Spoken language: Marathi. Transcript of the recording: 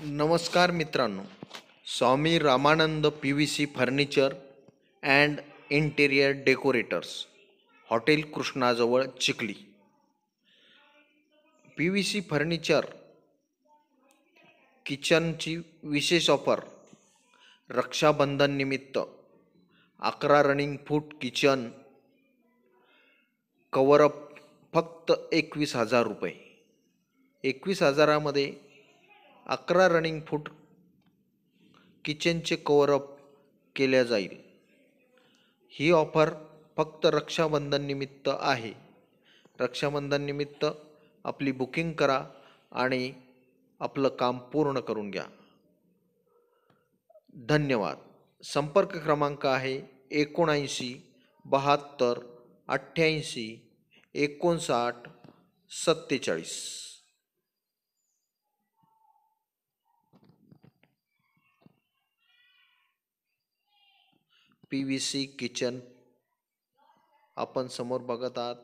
नमस्कार मित्रांनो. Swami Ramanand PVC furniture and interior decorators, hotel कृष्णाजवळ चिखली. PVC फर्निचर किचनची विशेष ऑफर. रक्षाबंधन निमित्त 11 रनिंग फूट किचन कवरअप फक्त 21,000 रुपये. 21,000मध्ये 11 रनिंग फूट किचनचे कवरअप केल्या जाईल. ही ऑफर फक्त रक्षाबंधन निमित्त आहे. रक्षाबंधन निमित्त आपली बुकिंग करा आणि आपलं काम पूर्ण करून घ्या. धन्यवाद. संपर्क क्रमांक आहे 79 72 88 59 47. PVC किचन आपण समोर बघत आहात.